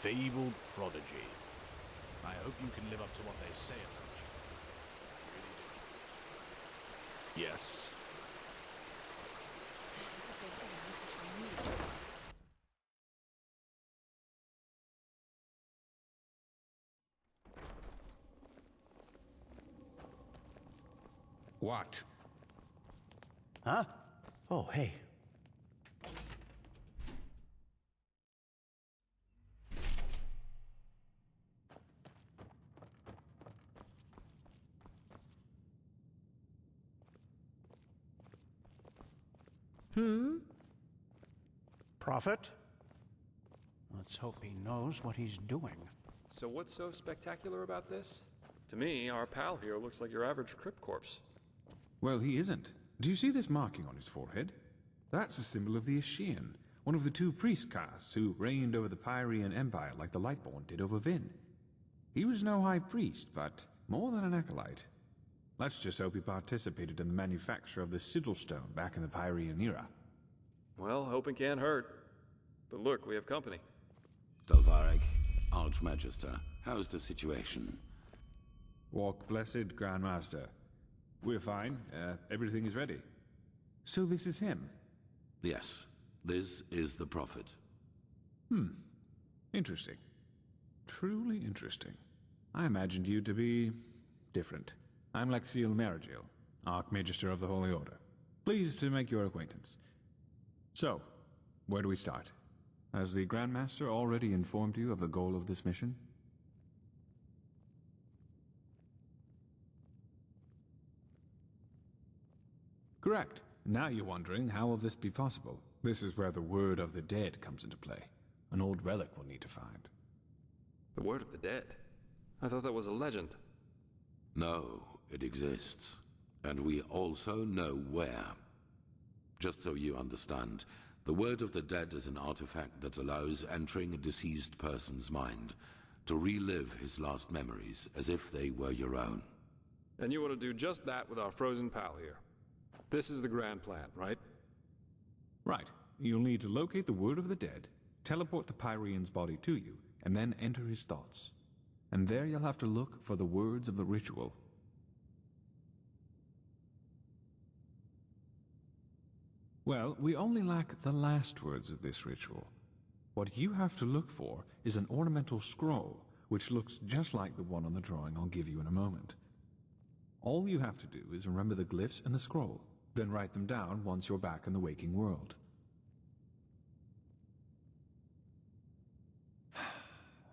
fabled prodigy. I hope you can live up to what they say about you. Yes. What? Huh? Oh, hey. Prophet? Let's hope he knows what he's doing. So what's so spectacular about this? To me, our pal here looks like your average crypt corpse. Well, he isn't. Do you see this marking on his forehead? That's a symbol of the Ashian, one of the two priest castes who reigned over the Pyrean Empire like the Lightborn did over Vin. He was no high priest, but more than an acolyte. Let's just hope he participated in the manufacture of the sigil stone back in the Pyrean era. Well, hoping can't hurt. But look, we have company. Dalvarek, Archmagister, how's the situation? Walk blessed, Grandmaster. We're fine. Everything is ready. So this is him? Yes, this is the Prophet. Interesting. Truly interesting. I imagined you to be different. I'm Lexiel Marigil, Archmagister of the Holy Order. Pleased to make your acquaintance. So, where do we start? Has the Grandmaster already informed you of the goal of this mission? Correct. Now you're wondering, how will this be possible? This is where the word of the dead comes into play. An old relic we'll need to find. The word of the dead? I thought that was a legend. No, it exists. And we also know where. Just so you understand, the word of the dead is an artifact that allows entering a deceased person's mind to relive his last memories as if they were your own. And you want to do just that with our frozen pal here. This is the grand plan, right? Right. You'll need to locate the word of the dead, teleport the Pyrean's body to you, and then enter his thoughts. And there you'll have to look for the words of the ritual. Well, we only lack the last words of this ritual. What you have to look for is an ornamental scroll, which looks just like the one on the drawing I'll give you in a moment. All you have to do is remember the glyphs in the scroll, then write them down once you're back in the waking world.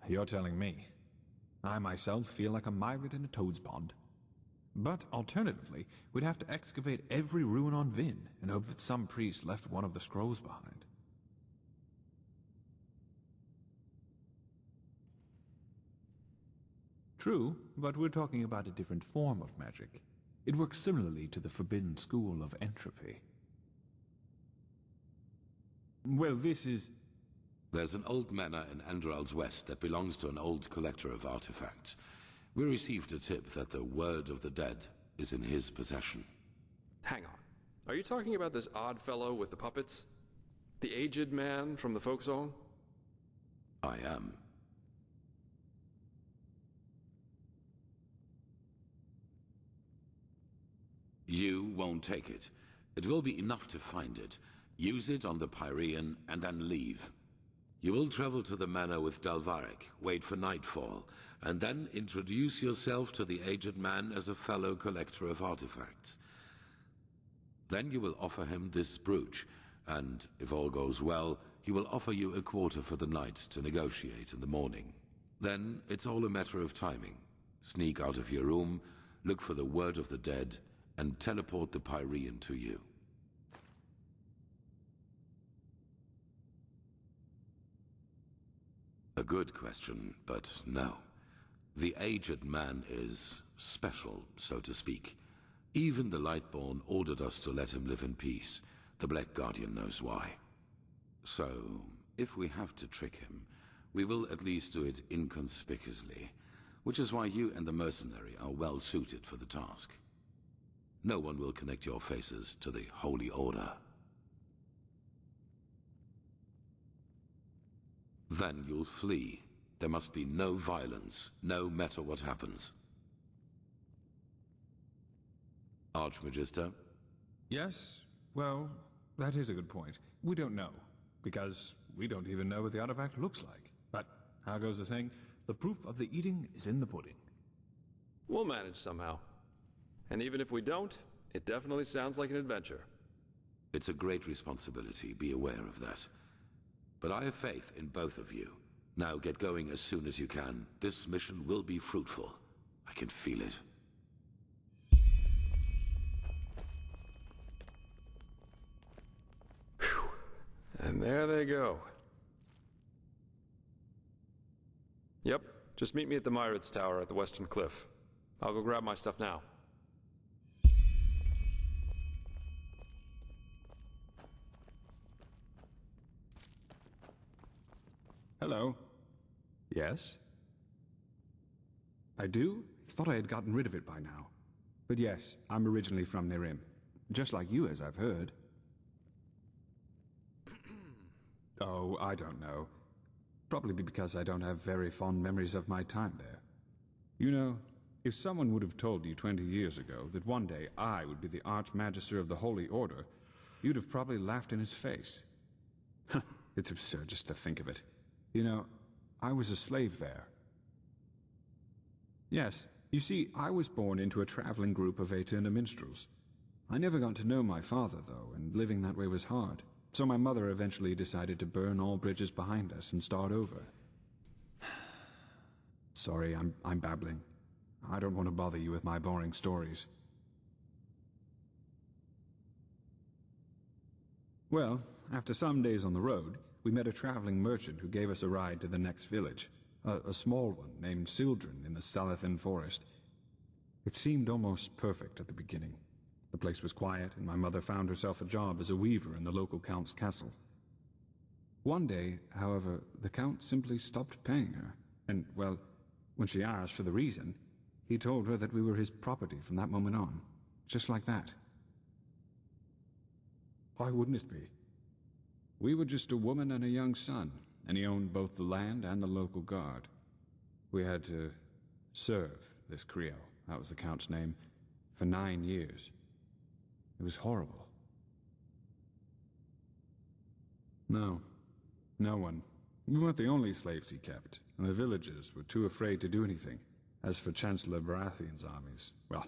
You're telling me. I myself feel like a myriad in a toad's pond. But alternatively, we'd have to excavate every ruin on Vin and hope that some priest left one of the scrolls behind. True, but we're talking about a different form of magic. It works similarly to the forbidden school of entropy. Well, this is... There's an old manor in Enderal's west that belongs to an old collector of artifacts. We received a tip that the word of the dead is in his possession. Hang on. Are you talking about this odd fellow with the puppets? The aged man from the folk song? I am. You won't take it. It will be enough to find it. Use it on the Pyrean and then leave. You will travel to the manor with Dalvarek, wait for nightfall, and then introduce yourself to the aged man as a fellow collector of artifacts. Then you will offer him this brooch, and if all goes well, he will offer you a quarter for the night to negotiate in the morning. Then it's all a matter of timing. Sneak out of your room, look for the word of the dead, and teleport the Pyrean to you. A good question, but no. The aged man is special, so to speak. Even the Lightborn ordered us to let him live in peace. The Black Guardian knows why. So, if we have to trick him, we will at least do it inconspicuously, which is why you and the mercenary are well suited for the task. No one will connect your faces to the Holy Order. Then you'll flee, There must be no violence, no matter what happens. Archmagister? Yes, well, that is a good point. We don't know, because we don't even know what the artifact looks like. But how goes the saying? The proof of the eating is in the pudding. We'll manage somehow. And even if we don't, it definitely sounds like an adventure. It's a great responsibility, be aware of that. But I have faith in both of you. Now get going as soon as you can. This mission will be fruitful. I can feel it. And there they go. Yep, just meet me at the Myrids Tower at the Western Cliff. I'll go grab my stuff now. Hello. Yes? I do? Thought I had gotten rid of it by now. But yes, I'm originally from Nirim. Just like you, as I've heard. Oh, I don't know. Probably because I don't have very fond memories of my time there. You know, if someone would have told you 20 years ago that one day I would be the Archmagister of the Holy Order, you'd have probably laughed in his face. It's absurd just to think of it. You know, I was a slave there. Yes, you see, I was born into a traveling group of Aeterna minstrels. I never got to know my father, though, and living that way was hard. So my mother eventually decided to burn all bridges behind us and start over. Sorry, I'm babbling. I don't want to bother you with my boring stories. Well, after some days on the road, we met a traveling merchant who gave us a ride to the next village, a small one named Sildren in the Salathan forest. It seemed almost perfect at the beginning. The place was quiet, and my mother found herself a job as a weaver in the local count's castle. One day, however, the count simply stopped paying her, and, well, when she asked for the reason, he told her that we were his property from that moment on, just like that. Why wouldn't it be? We were just a woman and a young son, and he owned both the land and the local guard. We had to serve this Creo, that was the count's name, for 9 years. It was horrible. No one. We weren't the only slaves he kept, and the villagers were too afraid to do anything. As for Chancellor Baratheon's armies, well,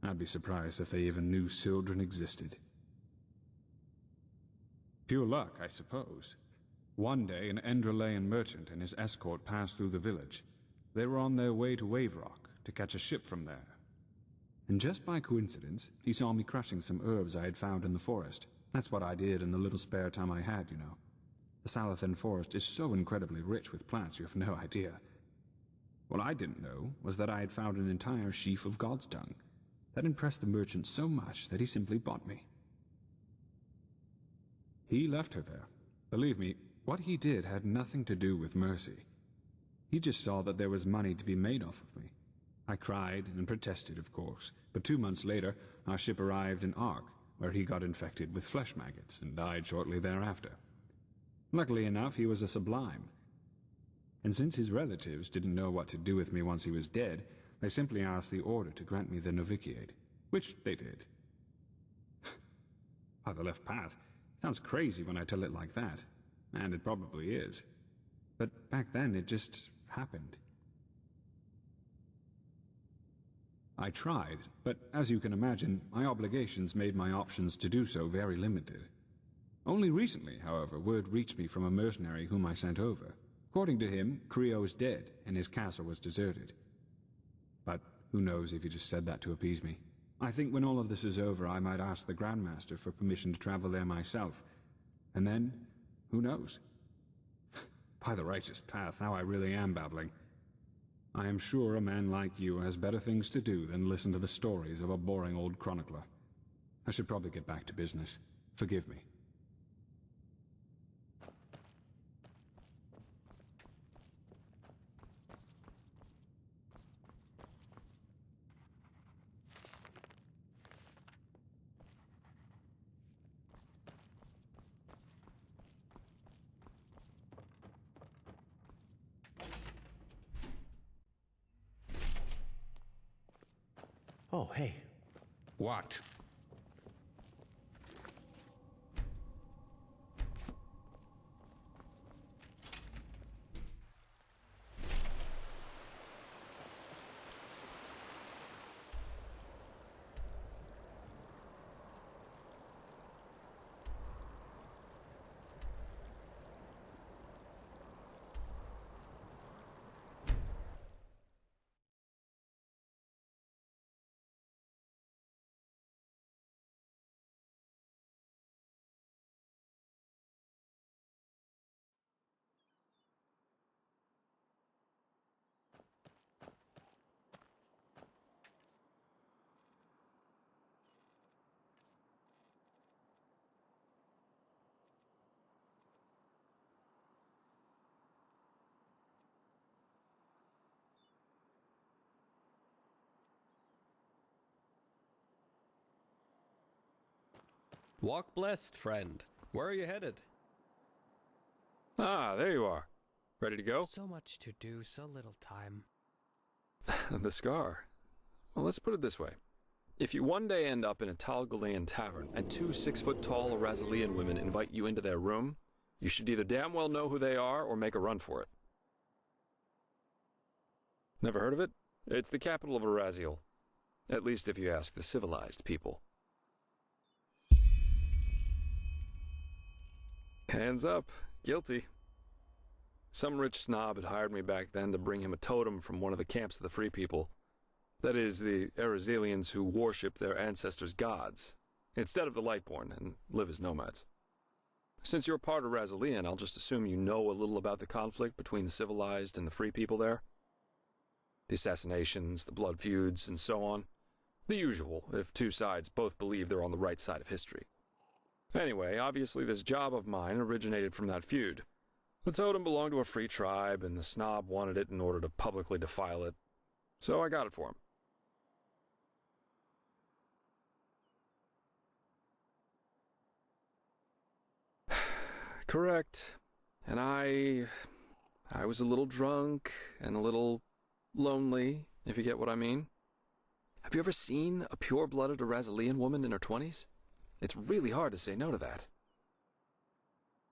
I'd be surprised if they even knew Sildren existed. Pure luck, I suppose. One day, an Enderalayan merchant and his escort passed through the village. They were on their way to Waverock to catch a ship from there. And just by coincidence, he saw me crushing some herbs I had found in the forest. That's what I did in the little spare time I had, you know. The Salathan forest is so incredibly rich with plants you have no idea. What I didn't know was that I had found an entire sheaf of God's tongue. That impressed the merchant so much that he simply bought me. He left her there. Believe me, what he did had nothing to do with mercy. He just saw that there was money to be made off of me. I cried and protested, of course, but 2 months later, our ship arrived in Ark, where he got infected with flesh maggots and died shortly thereafter. Luckily enough, he was a sublime. And since his relatives didn't know what to do with me once he was dead, they simply asked the Order to grant me the novitiate, which they did. How the left path sounds crazy when I tell it like that, and it probably is. But back then, it just happened. I tried, but as you can imagine, my obligations made my options to do so very limited. Only recently, however, word reached me from a mercenary whom I sent over. According to him, Creo is dead, and his castle was deserted. But who knows if he just said that to appease me. I think when all of this is over, I might ask the Grandmaster for permission to travel there myself. And then, who knows? By the righteous path, now I really am babbling. I am sure a man like you has better things to do than listen to the stories of a boring old chronicler. I should probably get back to business. Forgive me. Oh, hey. What? Walk blessed, friend. Where are you headed? Ah, there you are. Ready to go? So much to do, so little time. The scar. Well, let's put it this way. If you one day end up in a Talgalean tavern and two 6-foot-tall Razalian women invite you into their room, you should either damn well know who they are or make a run for it. Never heard of it? It's the capital of Araziel. At least if you ask the civilized people. Hands up. Guilty. Some rich snob had hired me back then to bring him a totem from one of the camps of the Free People. That is, the Arazelians who worship their ancestors' gods, instead of the Lightborn, and live as nomads. Since you're part of Razalian, I'll just assume you know a little about the conflict between the civilized and the Free People there. The assassinations, the blood feuds, and so on. The usual, if two sides both believe they're on the right side of history. Anyway, obviously this job of mine originated from that feud. The totem belonged to a free tribe, and the snob wanted it in order to publicly defile it. So I got it for him. Correct. And I was a little drunk and a little lonely, if you get what I mean. Have you ever seen a pure-blooded Razalian woman in her 20s? It's really hard to say no to that.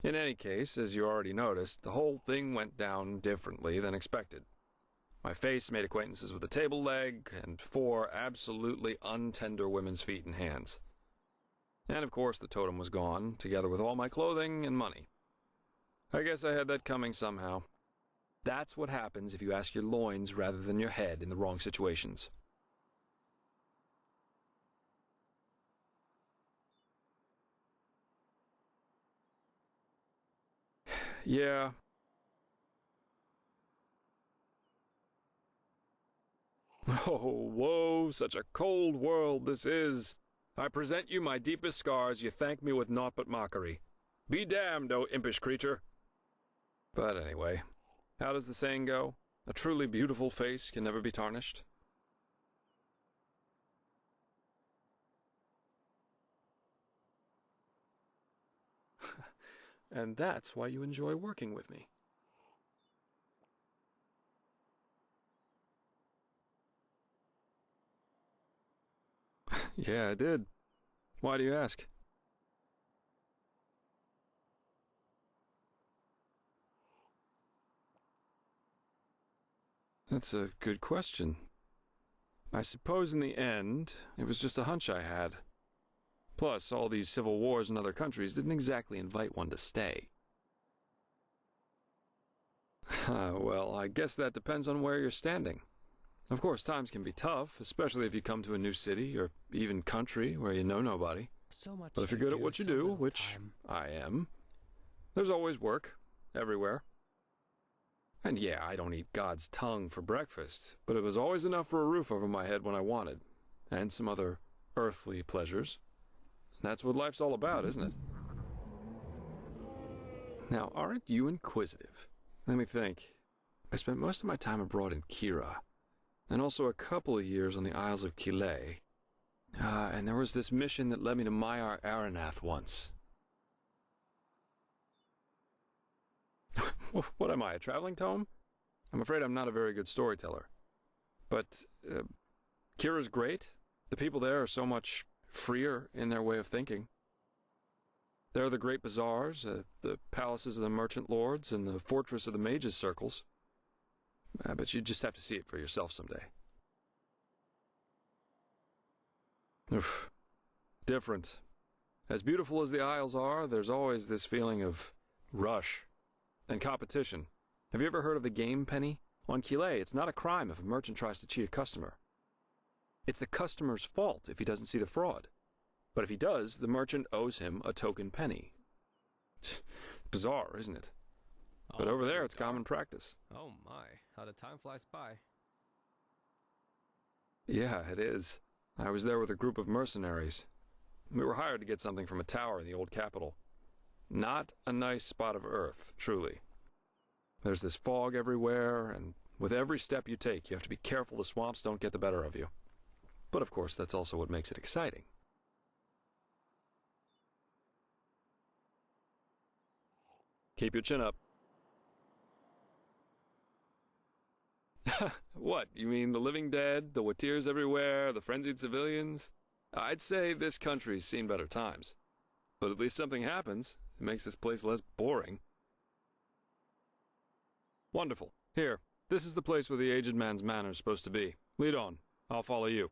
In any case, as you already noticed, the whole thing went down differently than expected. My face made acquaintances with a table leg and 4 absolutely untender women's feet and hands. And of course the totem was gone, together with all my clothing and money. I guess I had that coming somehow. That's what happens if you ask your loins rather than your head in the wrong situations. Yeah. Oh, whoa, such a cold world this is. I present you my deepest scars, you thank me with naught but mockery. Be damned, O impish creature. But anyway, how does the saying go? A truly beautiful face can never be tarnished. And that's why you enjoy working with me. Yeah, I did. Why do you ask? That's a good question. I suppose in the end, it was just a hunch I had. Plus, all these civil wars in other countries didn't exactly invite one to stay. Well, I guess that depends on where you're standing. Of course, times can be tough, especially if you come to a new city or even country where you know nobody. So much But if you're good at what you do, which I am, there's always work, everywhere. And yeah, I don't eat God's tongue for breakfast, but it was always enough for a roof over my head when I wanted, and some other earthly pleasures. That's what life's all about, isn't it? Now, aren't you inquisitive? Let me think. I spent most of my time abroad in Kira, and also a couple of years on the Isles of Kile. And there was this mission that led me to Maiar Aranath once. What am I, a traveling tome? I'm afraid I'm not a very good storyteller. But Kira's great, The people there are so much freer in their way of thinking. There are the great bazaars, the palaces of the merchant lords, and the fortress of the mages' circles. But you just have to see it for yourself someday. Oof. Different. As beautiful as the Isles are, there's always this feeling of rush and competition. Have you ever heard of the game penny? On Quillet, it's not a crime if a merchant tries to cheat a customer. It's the customer's fault if he doesn't see the fraud. But if he does, the merchant owes him a token penny. Bizarre, isn't it? But over there, it's common practice. Oh my, how the time flies by. Yeah, it is. I was there with a group of mercenaries. We were hired to get something from a tower in the old capital. Not a nice spot of earth, truly. There's this fog everywhere, and with every step you take, you have to be careful the swamps don't get the better of you. But of course, that's also what makes it exciting. Keep your chin up. What, you mean the living dead, the watirs everywhere, the frenzied civilians? I'd say this country's seen better times. But at least something happens. It makes this place less boring. Wonderful. Here, this is the place where the aged man's manor is supposed to be. Lead on. I'll follow you.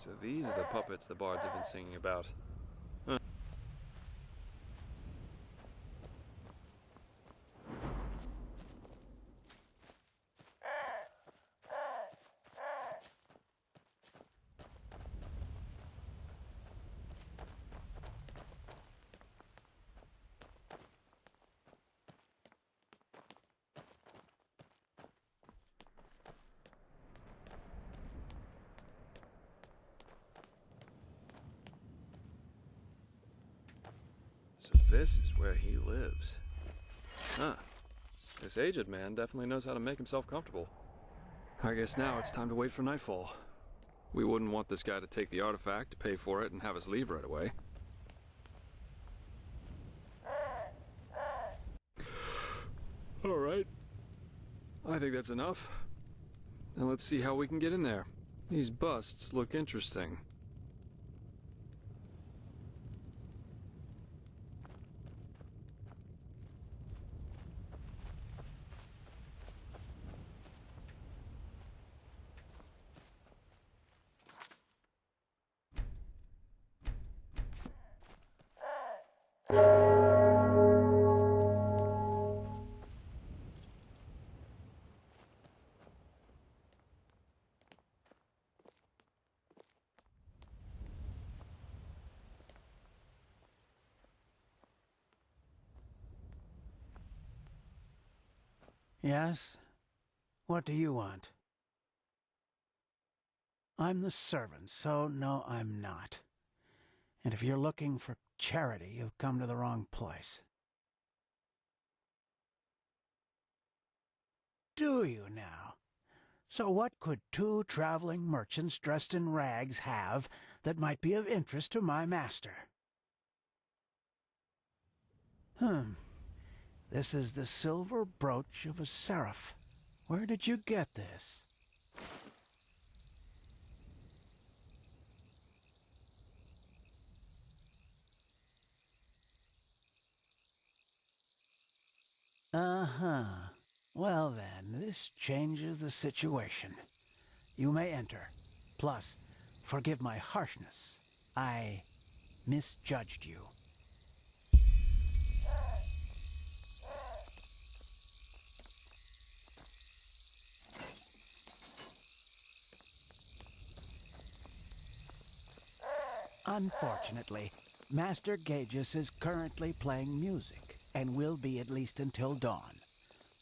So these are the puppets the bards have been singing about. Huh. So this is where he lives. Huh. This aged man definitely knows how to make himself comfortable. I guess now it's time to wait for nightfall. We wouldn't want this guy to take the artifact, pay for it, and have us leave right away. Alright. I think that's enough. Now let's see how we can get in there. These busts look interesting. Yes? What do you want? I'm the servant, so no, I'm not. And if you're looking for charity, you've come to the wrong place. Do you now? So what could two traveling merchants dressed in rags have that might be of interest to my master? This is the silver brooch of a seraph. Where did you get this? Uh-huh. Well then, this changes the situation. You may enter. Plus, forgive my harshness. I misjudged you. Unfortunately, Master Gages is currently playing music, and will be at least until dawn.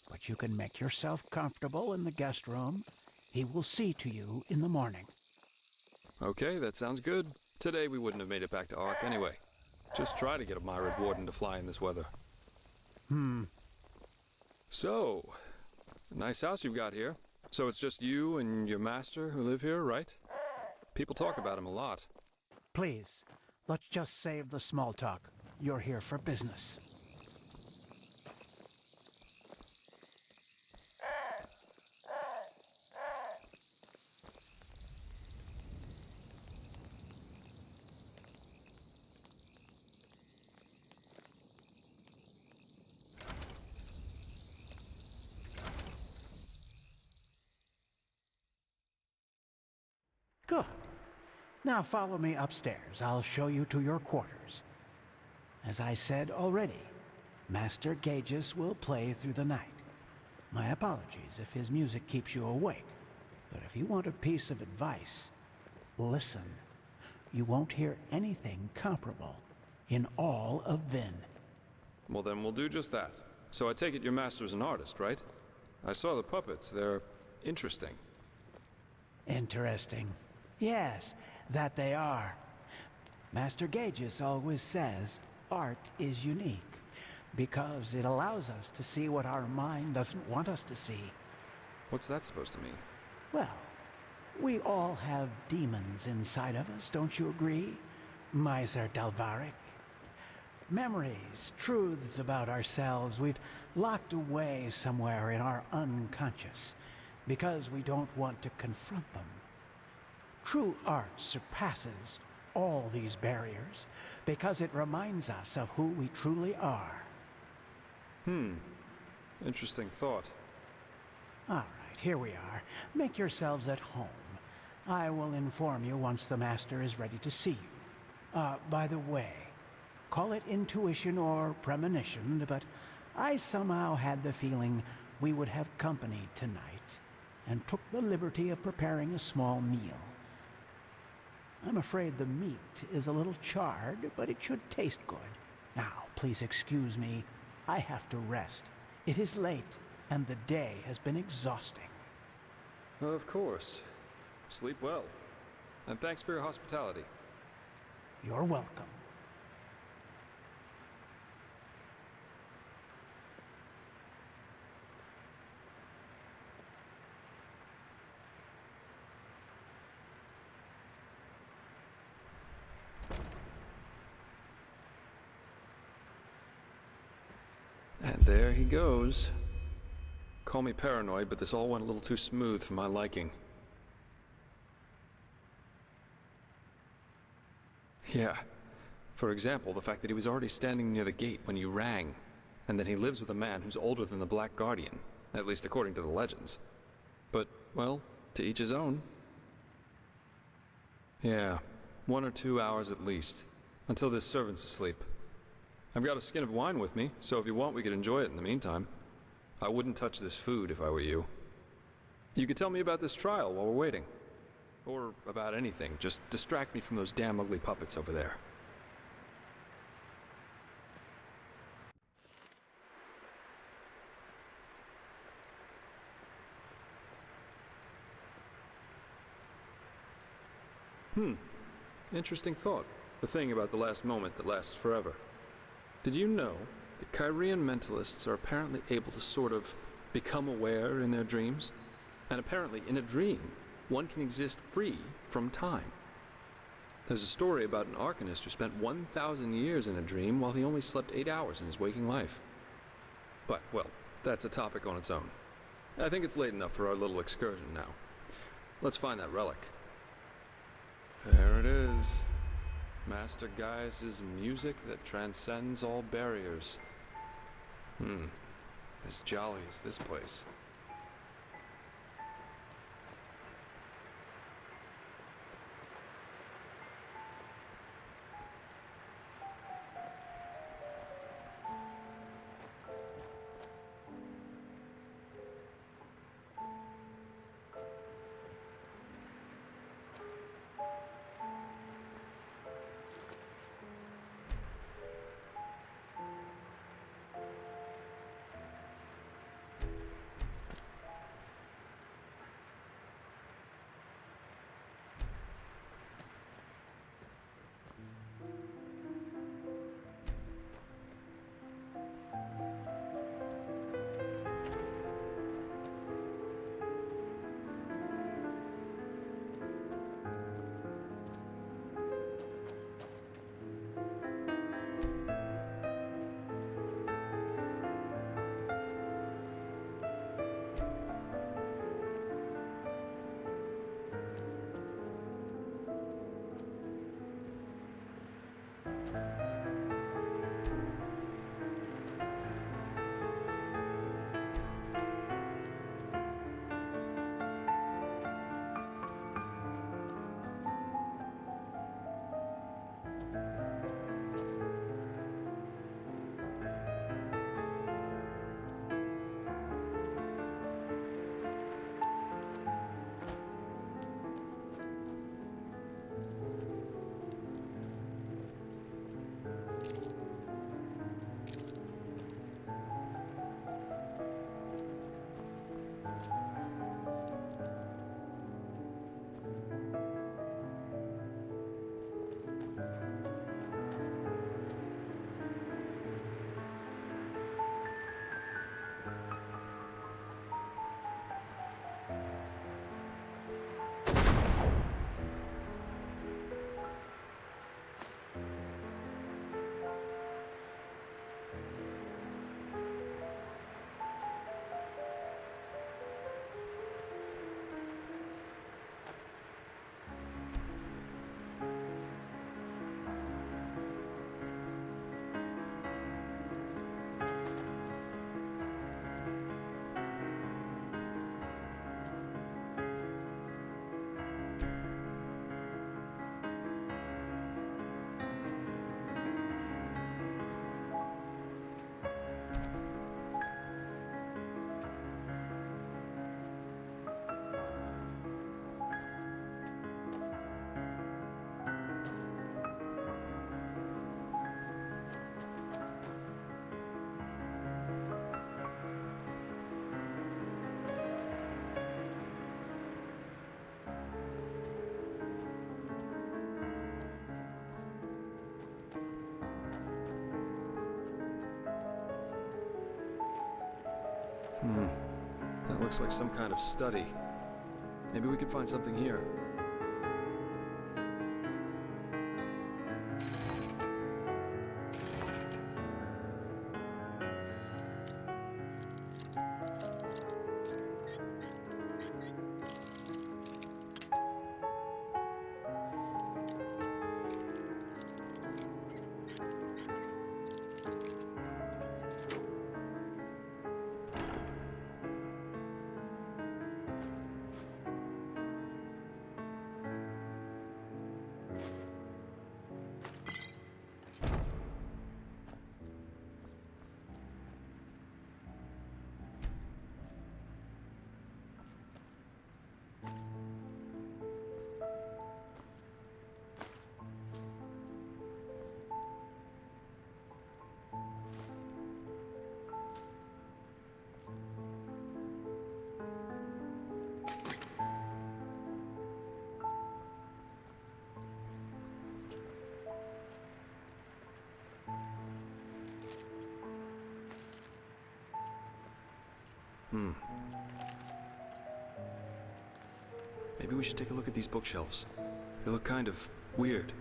But you can make yourself comfortable in the guest room. He will see to you in the morning. Okay, that sounds good. Today we wouldn't have made it back to Ark anyway. Just try to get a Myrid Warden to fly in this weather. So, nice house you've got here. So it's just you and your master who live here, right? People talk about him a lot. Please, let's just save the small talk. You're here for business. Good. Now follow me upstairs. I'll show you to your quarters. As I said already, Master Gages will play through the night. My apologies if his music keeps you awake, but if you want a piece of advice, listen. You won't hear anything comparable in all of Vin. Well, then we'll do just that. So I take it your master's an artist, right? I saw the puppets. They're interesting. Interesting. Yes, that they are. Master Gages always says art is unique because it allows us to see what our mind doesn't want us to see. What's that supposed to mean? Well, we all have demons inside of us, don't you agree, Miser Dalvaric? Memories, truths about ourselves we've locked away somewhere in our unconscious because we don't want to confront them. True art surpasses all these barriers because it reminds us of who we truly are. Interesting thought. All right, here we are. Make yourselves at home. I will inform you once the Master is ready to see you. By the way, call it intuition or premonition, but I somehow had the feeling we would have company tonight, and took the liberty of preparing a small meal. I'm afraid the meat is a little charred, but it should taste good. Now, please excuse me. I have to rest. It is late, and the day has been exhausting. Of course. Sleep well. And thanks for your hospitality. You're welcome. And there he goes. Call me paranoid, but this all went a little too smooth for my liking. Yeah. For example, the fact that he was already standing near the gate when you rang, and that he lives with a man who's older than the Black Guardian, at least according to the legends. But, well, to each his own. Yeah, 1 or 2 hours at least, until this servant's asleep. I've got a skin of wine with me, so if you want, we could enjoy it in the meantime. I wouldn't touch this food if I were you. You could tell me about this trial while we're waiting. Or about anything. Just distract me from those damn ugly puppets over there. Interesting thought. The thing about the last moment that lasts forever. Did you know that Kyrian mentalists are apparently able to sort of become aware in their dreams? And apparently, in a dream, one can exist free from time. There's a story about an arcanist who spent 1,000 years in a dream while he only slept 8 hours in his waking life. But, well, that's a topic on its own. I think it's late enough for our little excursion now. Let's find that relic. There it is. Master Gaius' music that transcends all barriers. As jolly as this place. looks like some kind of study. Maybe we could find something here. Maybe we should take a look at these bookshelves. They look kind of weird.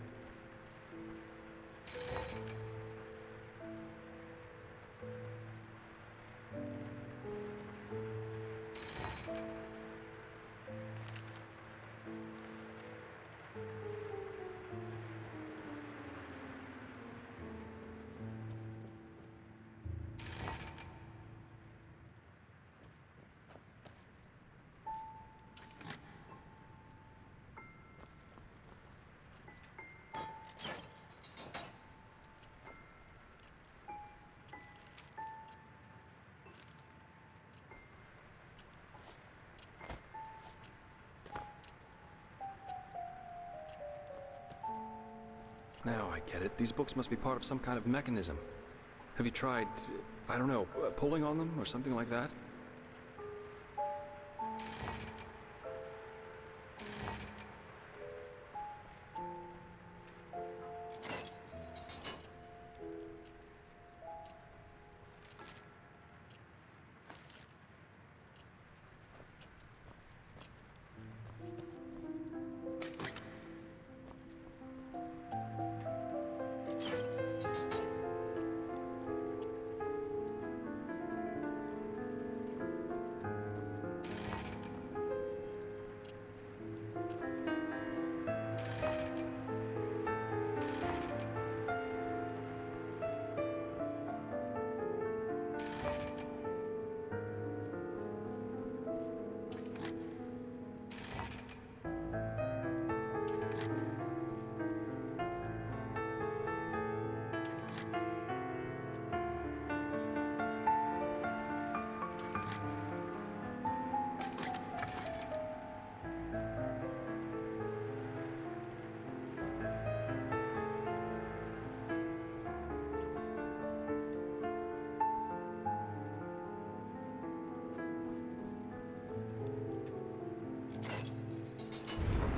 Now I get it. These books must be part of some kind of mechanism. Have you tried, I don't know, pulling on them or something like that?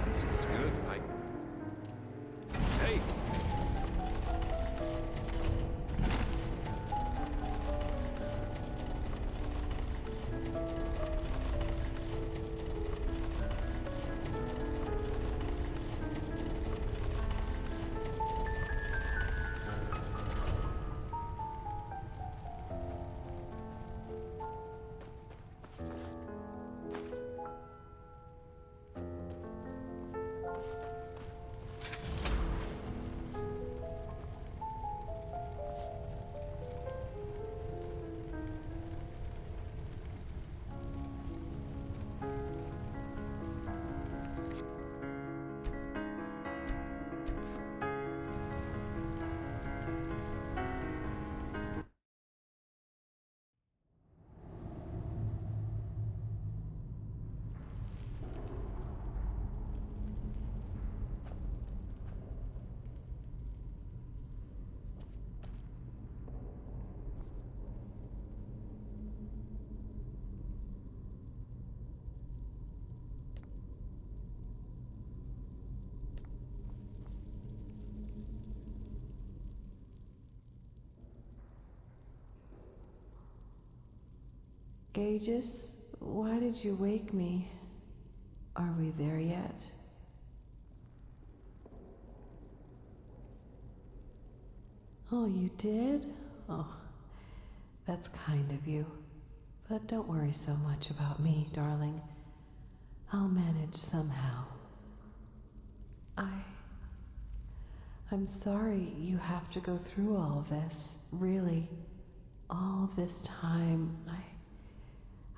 That sounds good. Hey! Gauges, why did you wake me? Are we there yet? Oh, you did? Oh, that's kind of you. But don't worry so much about me, darling. I'll manage somehow. I'm sorry you have to go through all this, really. All this time,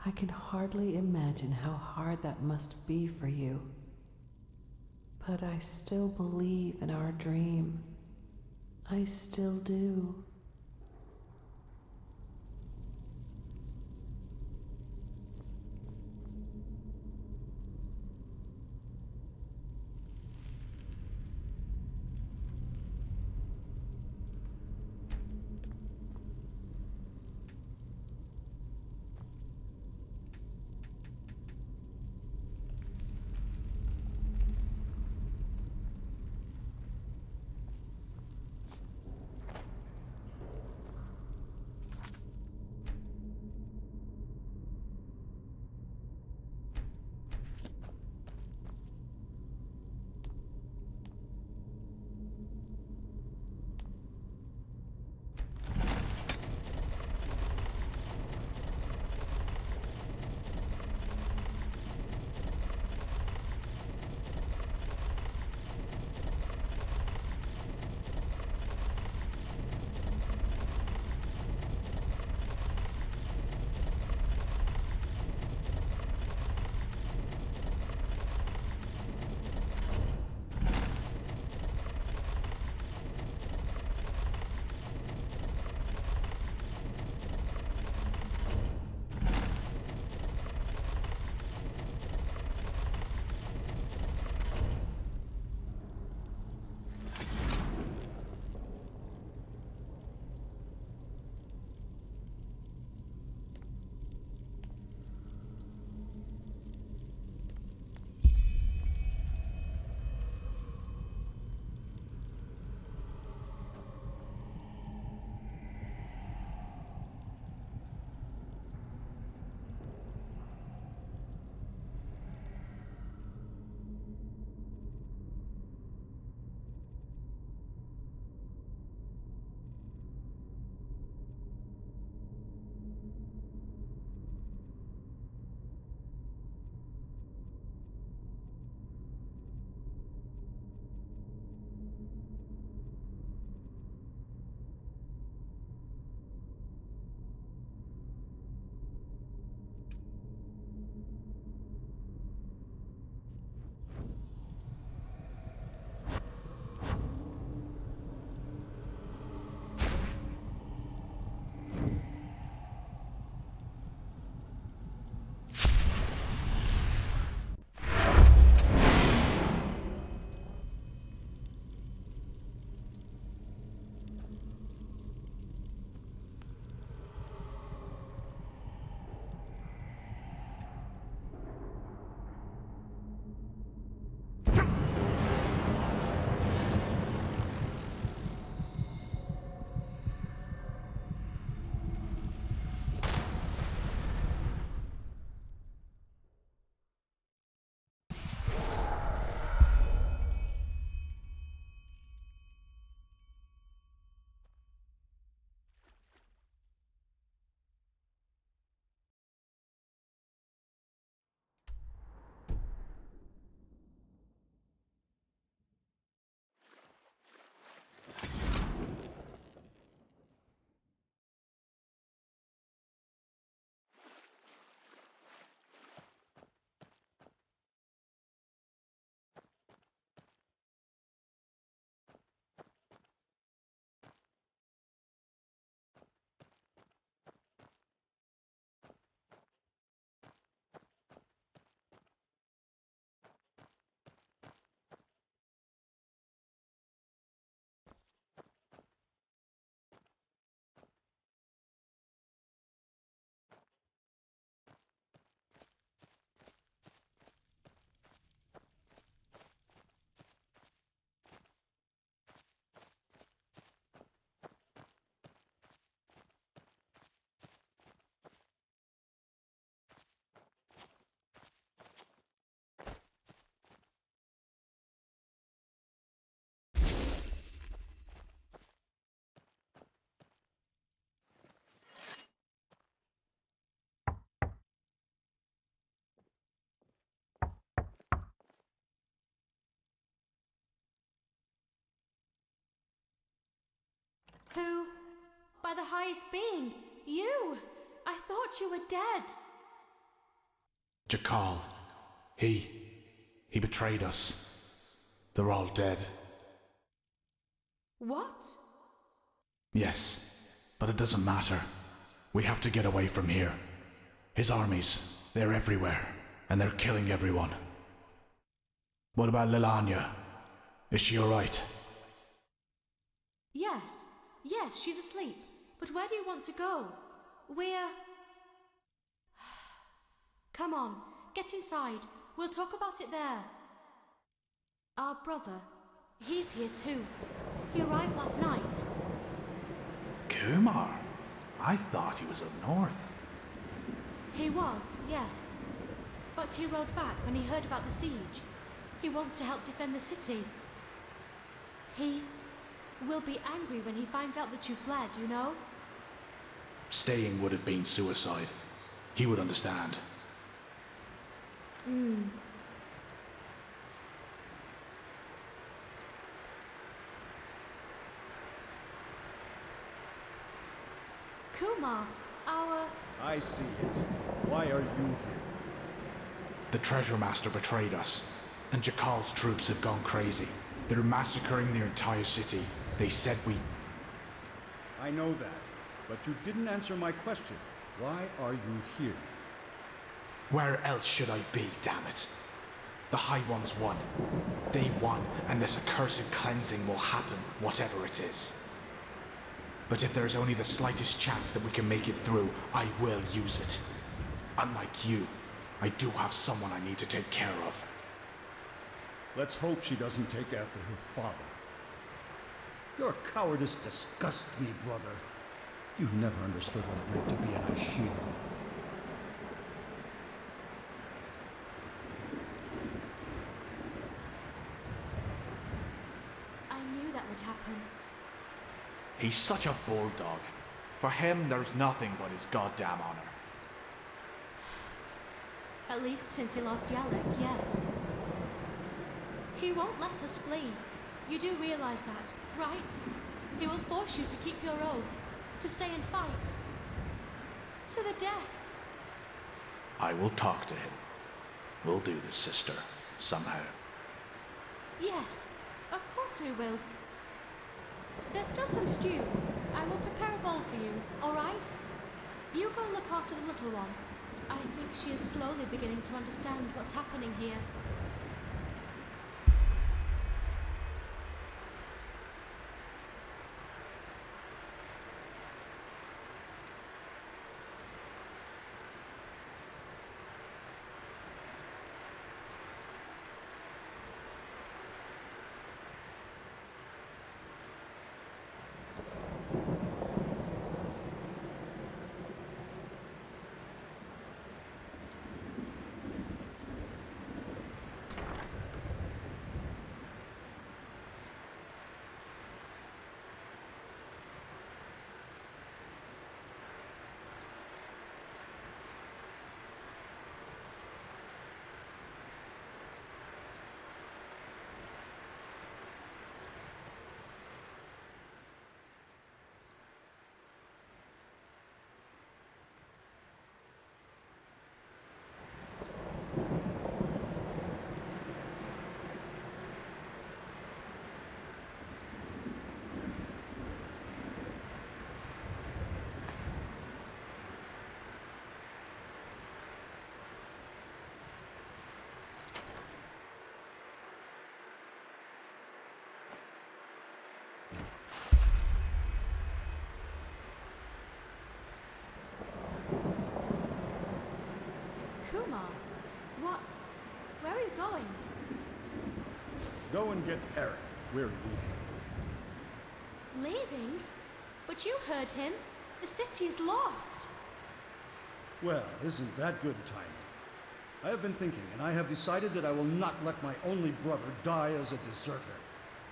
I can hardly imagine how hard that must be for you. But I still believe in our dream. I still do. by the highest being. You! I thought you were dead. Jakal. He betrayed us. They're all dead. What? Yes, but it doesn't matter. We have to get away from here. His armies, they're everywhere, and they're killing everyone. What about Lilanya? Is she alright? Yes, she's asleep. But where do you want to go? We're... Come on, get inside. We'll talk about it there. Our brother, he's here too. He arrived last night. Kumar? I thought he was up north. He was, yes. But he rode back when he heard about the siege. He wants to help defend the city. He will be angry when he finds out that you fled, you know? Staying would have been suicide. He would understand. Kumar, our... I see it. Why are you here? The Treasure Master betrayed us, and Jakal's troops have gone crazy. They're massacring the entire city. They said we... I know that, but you didn't answer my question. Why are you here? Where else should I be, damn it? The High Ones won. They won, and this accursed cleansing will happen, whatever it is. But if there's only the slightest chance that we can make it through, I will use it. Unlike you, I do have someone I need to take care of. Let's hope she doesn't take after her father. Your cowardice disgusts me, brother. You've never understood what it meant to be an Ashian. I knew that would happen. He's such a bulldog. For him, there's nothing but his goddamn honor. At least since he lost Yalek, yes. He won't let us flee. You do realize that, right? He will force you to keep your oath, to stay and fight. To the death. I will talk to him. We'll do this, sister. Somehow. Yes, of course we will. There's still some stew. I will prepare a bowl for you, alright? You go look after the little one. I think she is slowly beginning to understand what's happening here. Kumar, what? Where are you going? Go and get Eric. We're leaving. Leaving? But you heard him. The city is lost. Well, isn't that good timing? I have been thinking, and I have decided that I will not let my only brother die as a deserter.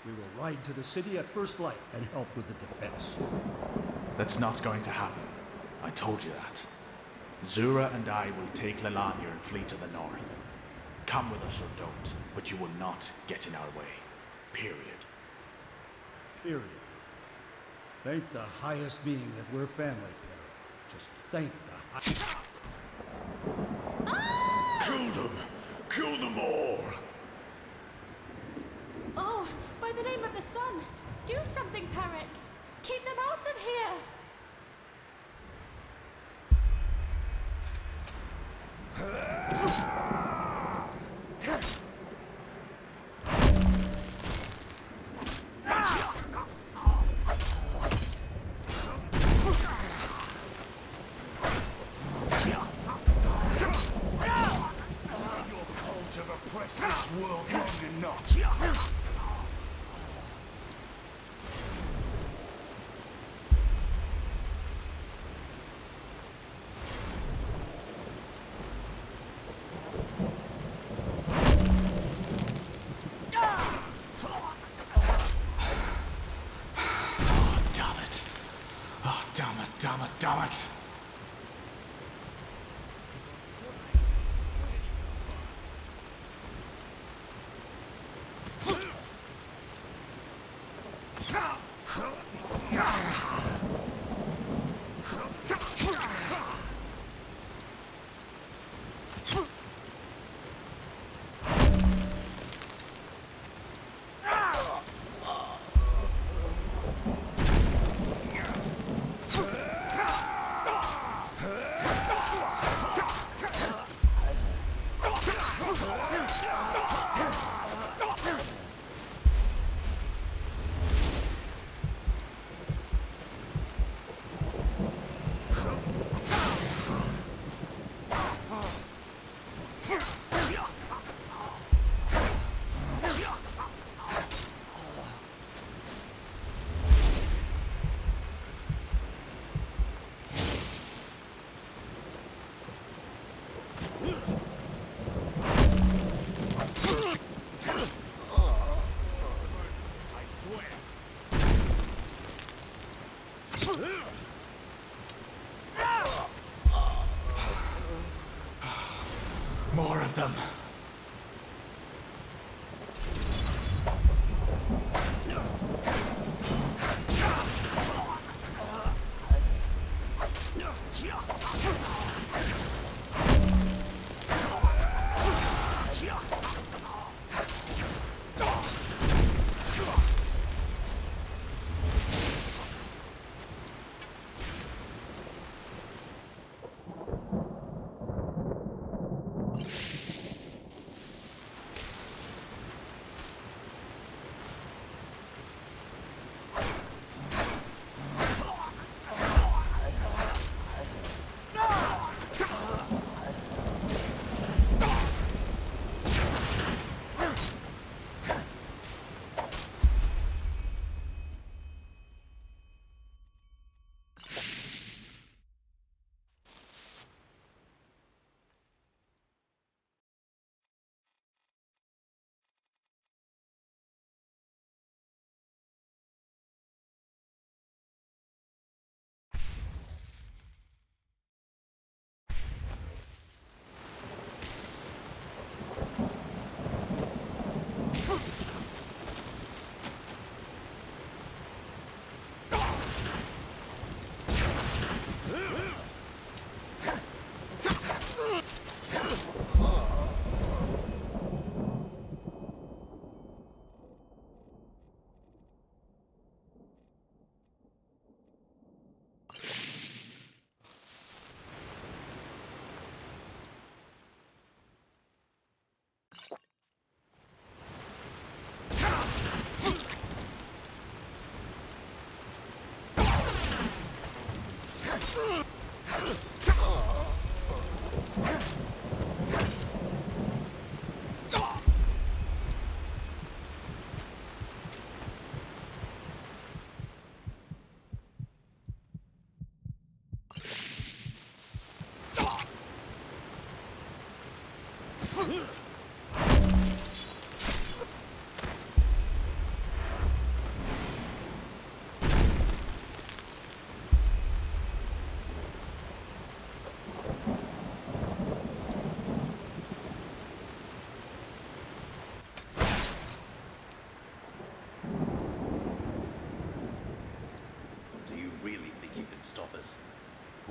We will ride to the city at first light and help with the defense. That's not going to happen. I told you that. Zura and I will take Lilanya and flee to the north. Come with us or don't, but you will not get in our way. Period. Period. Thank the highest being that we're family, Clara. Just thank the Kill them! Kill them all! Oh, by the name of the sun, do something, Peric! Keep them out of here! Damn it!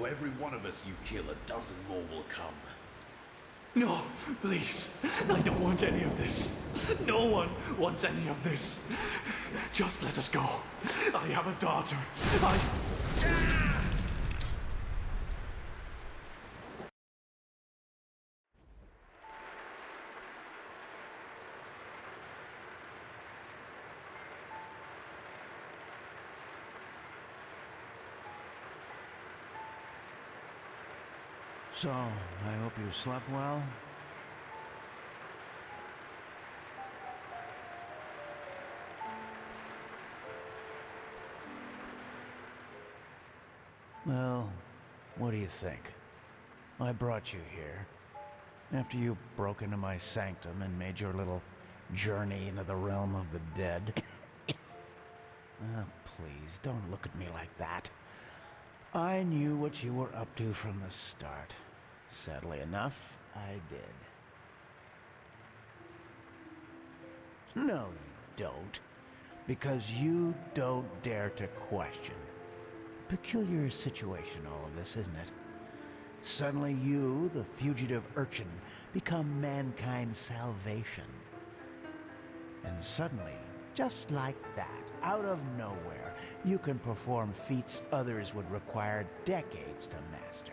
For every one of us you kill, a dozen more will come. No, please. I don't want any of this. No one wants any of this. Just let us go. I have a daughter. So, I hope you slept well. Well, what do you think? I brought you here. After you broke into my sanctum and made your little journey into the realm of the dead. Please, don't look at me like that. I knew what you were up to from the start. Sadly enough, I did. No, you don't. Because you don't dare to question. Peculiar situation, all of this, isn't it? Suddenly you, the fugitive urchin, become mankind's salvation. And suddenly, just like that, out of nowhere, you can perform feats others would require decades to master.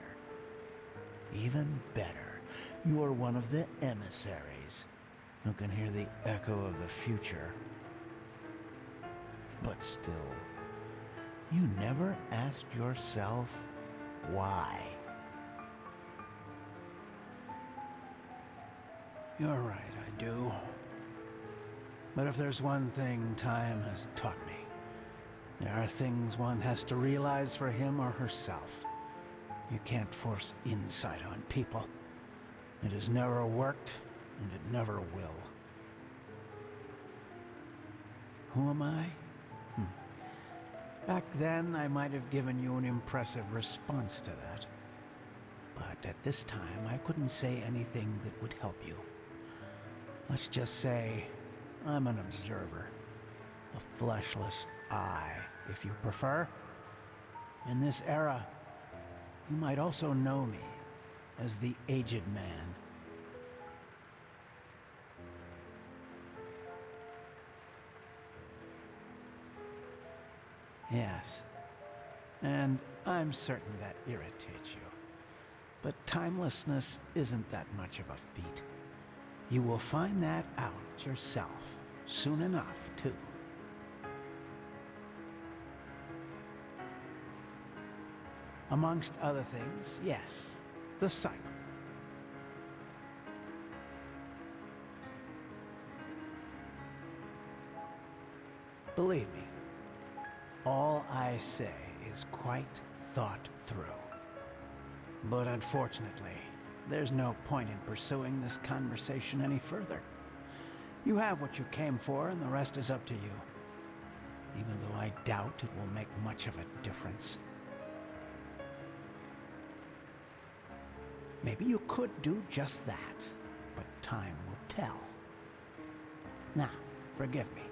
Even better, you're one of the emissaries who can hear the echo of the future. But still, you never asked yourself why. You're right, I do. But if there's one thing time has taught me, there are things one has to realize for him or herself. You can't force insight on people. It has never worked, and it never will. Who am I? Back then, I might have given you an impressive response to that. But at this time, I couldn't say anything that would help you. Let's just say I'm an observer. A fleshless eye, if you prefer. In this era, you might also know me as the Aged Man. Yes, and I'm certain that irritates you. But timelessness isn't that much of a feat. You will find that out yourself soon enough, too. Amongst other things, yes, the cycle. Believe me, all I say is quite thought through. But unfortunately, there's no point in pursuing this conversation any further. You have what you came for, and the rest is up to you. Even though I doubt it will make much of a difference. Maybe you could do just that, but time will tell. Now, forgive me.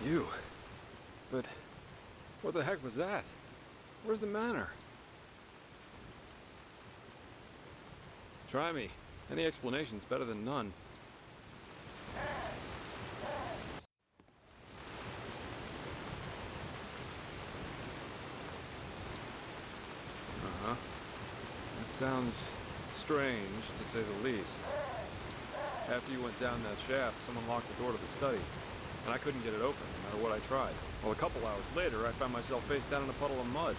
You. But what the heck was that? Where's the manor? Try me. Any explanation's better than none. Uh-huh. That sounds strange, to say the least. After you went down that shaft, someone locked the door to the study, and I couldn't get it open, no matter what I tried. Well, a couple hours later, I found myself face down in a puddle of mud.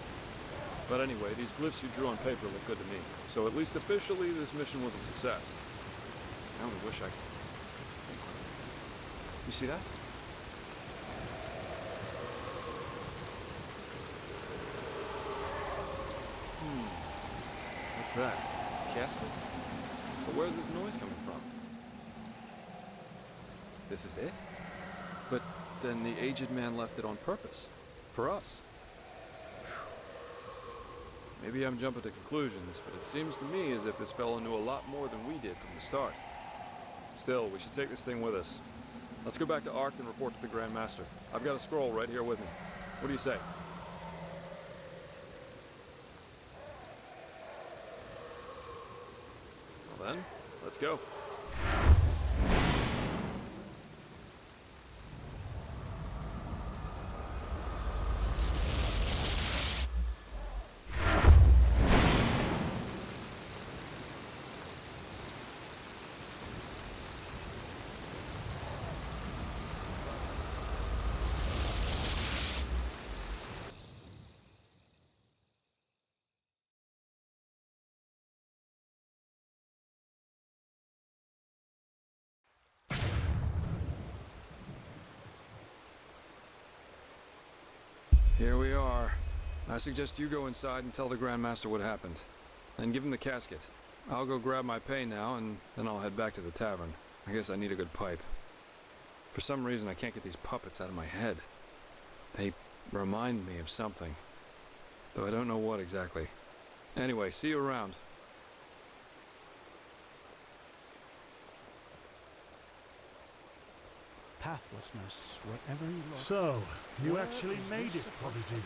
But anyway, these glyphs you drew on paper look good to me. So at least officially, this mission was a success. I only wish I could... You see that? What's that? A casket? But where's this noise coming from? This is it? But then the aged man left it on purpose. For us. Maybe I'm jumping to conclusions, but it seems to me as if this fellow knew a lot more than we did from the start. Still, we should take this thing with us. Let's go back to Ark and report to the Grand Master. I've got a scroll right here with me. What do you say? Well then, let's go. Here we are. I suggest you go inside and tell the Grand Master what happened. And give him the casket. I'll go grab my pay now, and then I'll head back to the tavern. I guess I need a good pipe. For some reason, I can't get these puppets out of my head. They remind me of something. Though I don't know what exactly. Anyway, see you around. Pathlessness, whatever you look. So, you actually made it, Prodigy.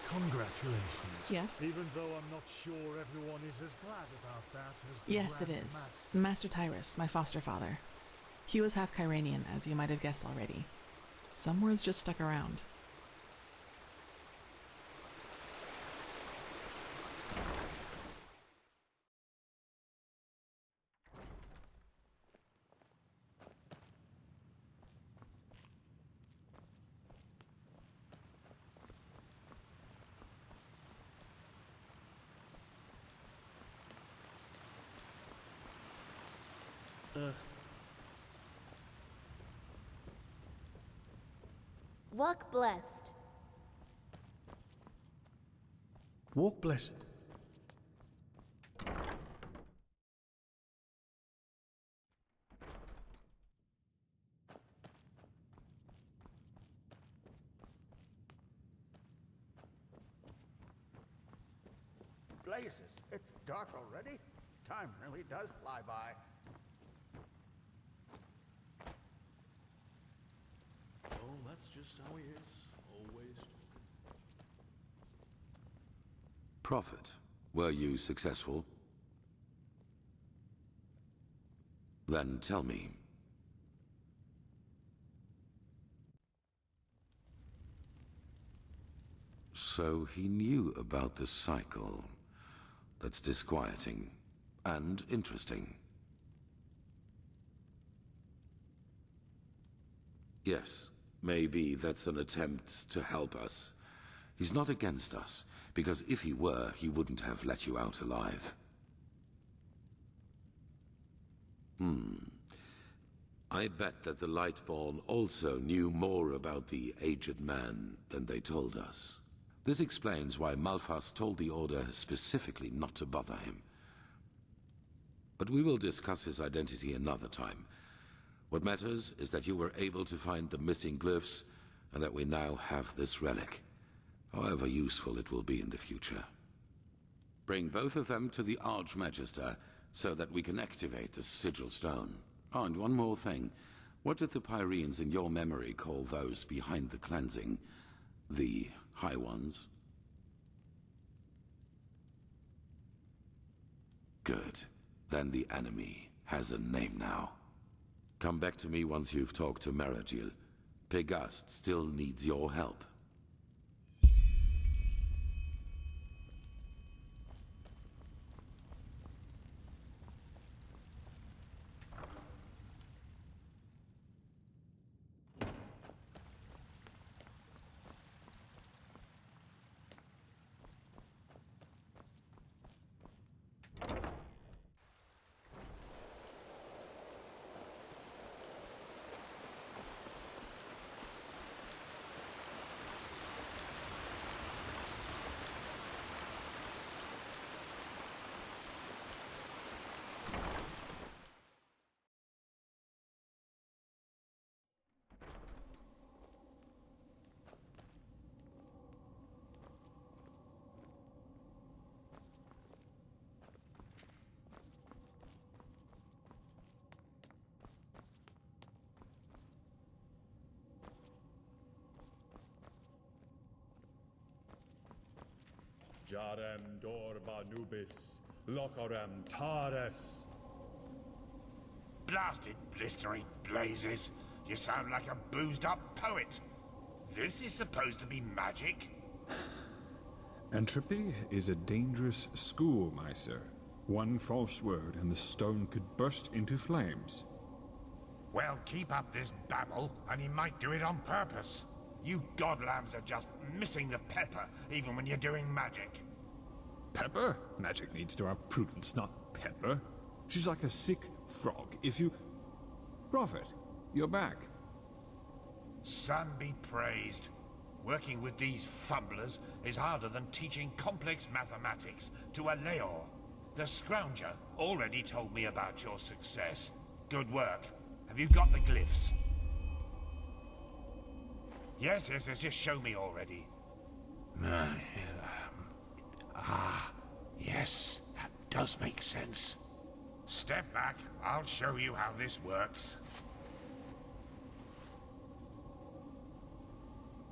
Congratulations. Yes? Even though I'm not sure everyone is as glad about that as the Yes, it Grand is. Master. Master Tyrus, my foster father. He was half Kyranian, as you might have guessed already. Some words just stuck around. Walk blessed. Walk blessed. Blazes, it's dark already? Time really does fly by. Oh, that's just how he is. Always. Prophet, were you successful? Then tell me. So he knew about the cycle. That's disquieting and interesting. Yes, maybe that's an attempt to help us. He's not against us, because if he were, he wouldn't have let you out alive. I bet that the Lightborn also knew more about the aged man than they told us. This explains why Malphas told the Order specifically not to bother him. But we will discuss his identity another time. What matters is that you were able to find the missing glyphs, and that we now have this relic, however useful it will be in the future. Bring both of them to the Archmagister, so that we can activate the sigil stone. Oh, and one more thing. What did the Pyreans in your memory call those behind the cleansing? The High Ones? Good. Then the enemy has a name now. Come back to me once you've talked to Meragil. Pegast still needs your help. Jarem dorba nubis, locarem tares. Blasted blistering blazes. You sound like a boozed-up poet. This is supposed to be magic? Entropy is a dangerous school, my sir. One false word and the stone could burst into flames. Well, keep up this babble, and he might do it on purpose. You godlams are just missing the pepper, even when you're doing magic. Pepper? Magic needs to have prudence, not pepper. She's like a sick frog. If you... Prophet, you're back. Sun be praised. Working with these fumblers is harder than teaching complex mathematics to a Leor. The Scrounger already told me about your success. Good work. Have you got the glyphs? Yes, just show me already. Yes, that does make sense. Step back, I'll show you how this works.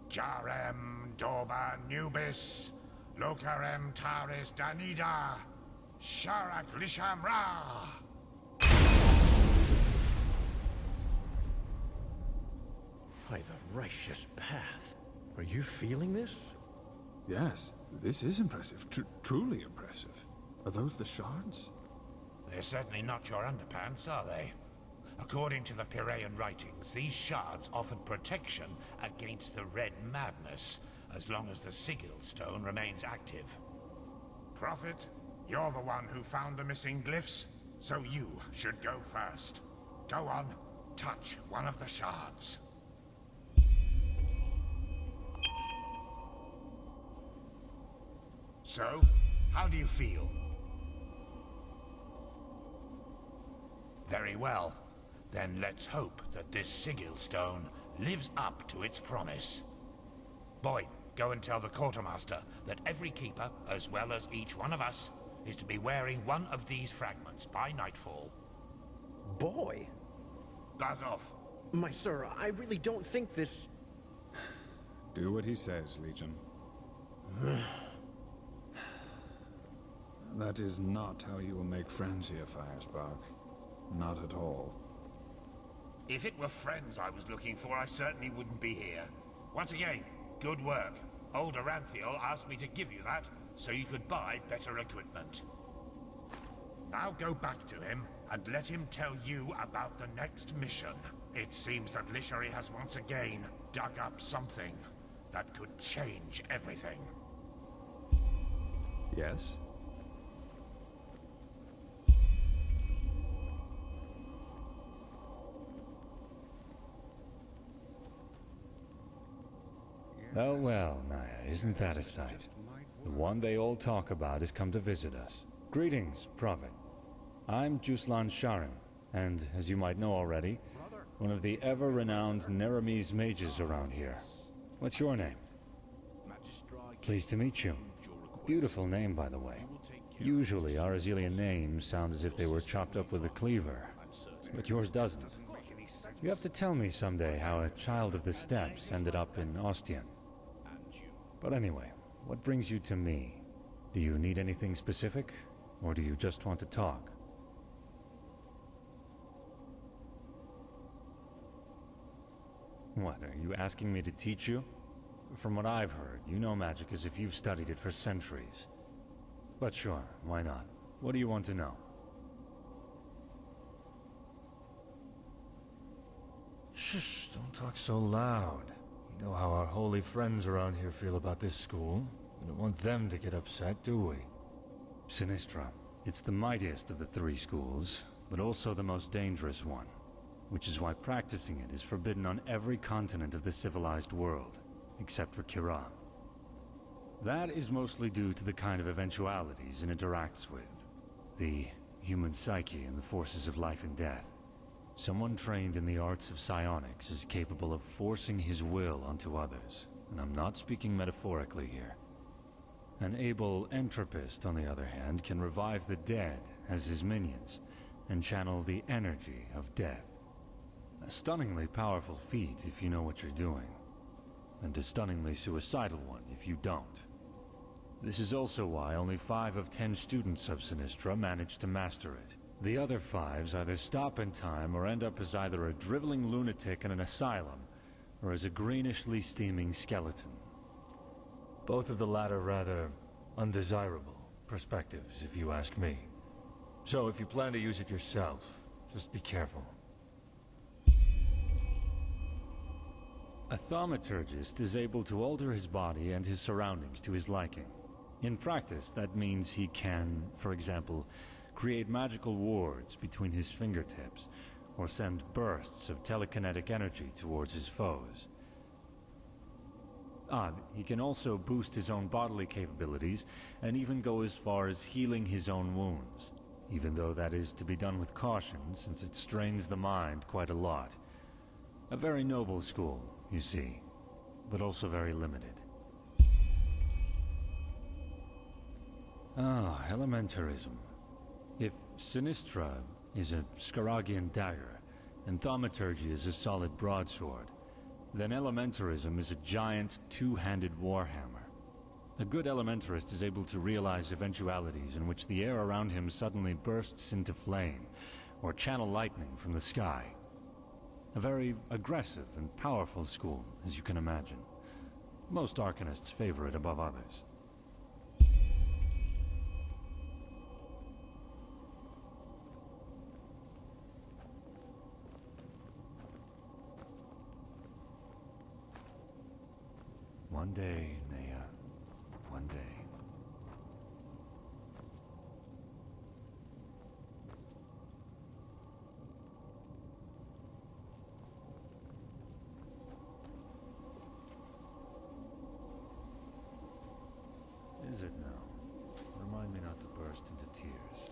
Jarem dorba nubis, locarem taris danida, sharak lisham ra. By the righteous path. Are you feeling this? Yes, this is impressive. Truly impressive. Are those the shards? They're certainly not your underpants, are they? According to the Piraean writings, these shards offered protection against the Red Madness, as long as the Sigil Stone remains active. Prophet, you're the one who found the missing glyphs, so you should go first. Go on, touch one of the shards. So, how do you feel? Very well. Then let's hope that this Sigil Stone lives up to its promise. Boy, go and tell the quartermaster that every keeper, as well as each one of us, is to be wearing one of these fragments by nightfall. Boy? Buzz off. My sir, I really don't think this... Do what he says, Legion. That is not how you will make friends here, Firespark. Not at all. If it were friends I was looking for, I certainly wouldn't be here. Once again, good work. Old Aranthiel asked me to give you that, so you could buy better equipment. Now go back to him, and let him tell you about the next mission. It seems that Lishari has once again dug up something that could change everything. Yes? Oh well, Naya, isn't that a sight? The one they all talk about has come to visit us. Greetings, Prophet. I'm Juslan Sharim, and as you might know already, one of the ever-renowned Neramese mages around here. What's your name? Pleased to meet you. Beautiful name, by the way. Usually our Azilian names sound as if they were chopped up with a cleaver, but yours doesn't. You have to tell me someday how a child of the steppes ended up in Ostian. But anyway, what brings you to me? Do you need anything specific, or do you just want to talk? What, are you asking me to teach you? From what I've heard, you know magic as if you've studied it for centuries. But sure, why not? What do you want to know? Shh, don't talk so loud. You know how our holy friends around here feel about this school. We don't want them to get upset, do we? Sinistra. It's the mightiest of the three schools, but also the most dangerous one, which is why practicing it is forbidden on every continent of the civilized world, except for Kiran. That is mostly due to the kind of eventualities it interacts with. The human psyche and the forces of life and death. Someone trained in the arts of psionics is capable of forcing his will onto others, and I'm not speaking metaphorically here. An able entropist, on the other hand, can revive the dead as his minions, and channel the energy of death. A stunningly powerful feat if you know what you're doing, and a stunningly suicidal one if you don't. This is also why only 5 of 10 students of Sinistra manage to master it. The other 5s either stop in time or end up as either a driveling lunatic in an asylum, or as a greenishly steaming skeleton. Both of the latter rather undesirable perspectives, if you ask me. So if you plan to use it yourself, just be careful. A thaumaturgist is able to alter his body and his surroundings to his liking. In practice, that means he can, for example, create magical wards between his fingertips, or send bursts of telekinetic energy towards his foes. He can also boost his own bodily capabilities, and even go as far as healing his own wounds, even though that is to be done with caution, since it strains the mind quite a lot. A very noble school, you see, but also very limited. Elementarism. If Sinistra is a Scaragian dagger, and thaumaturgy is a solid broadsword, then elementarism is a giant, two-handed warhammer. A good elementarist is able to realize eventualities in which the air around him suddenly bursts into flame, or channel lightning from the sky. A very aggressive and powerful school, as you can imagine. Most arcanists favor it above others. One day, Nea. One day. Is it now? Remind me not to burst into tears.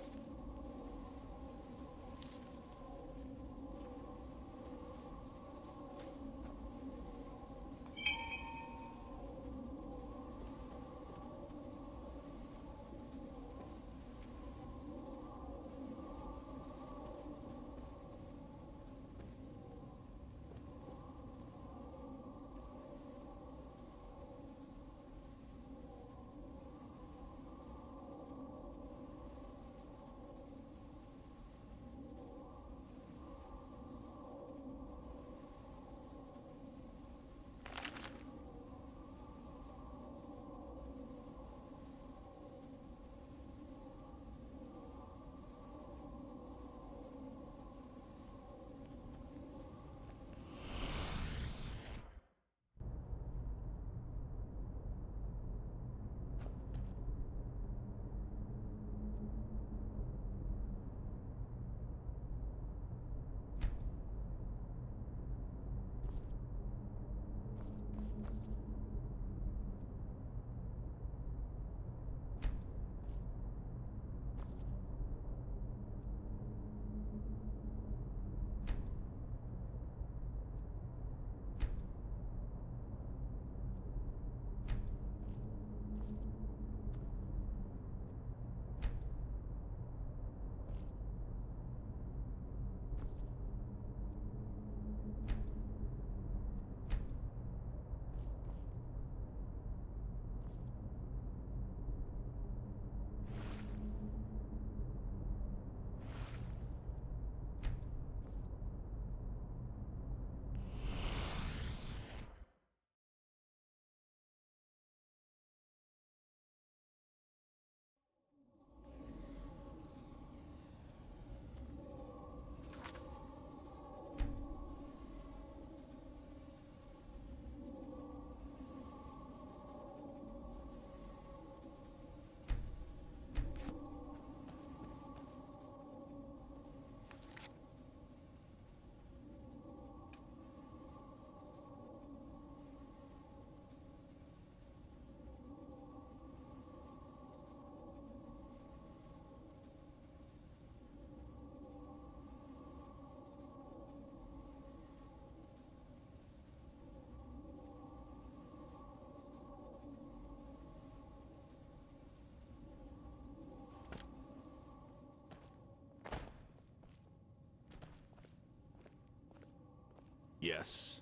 Yes.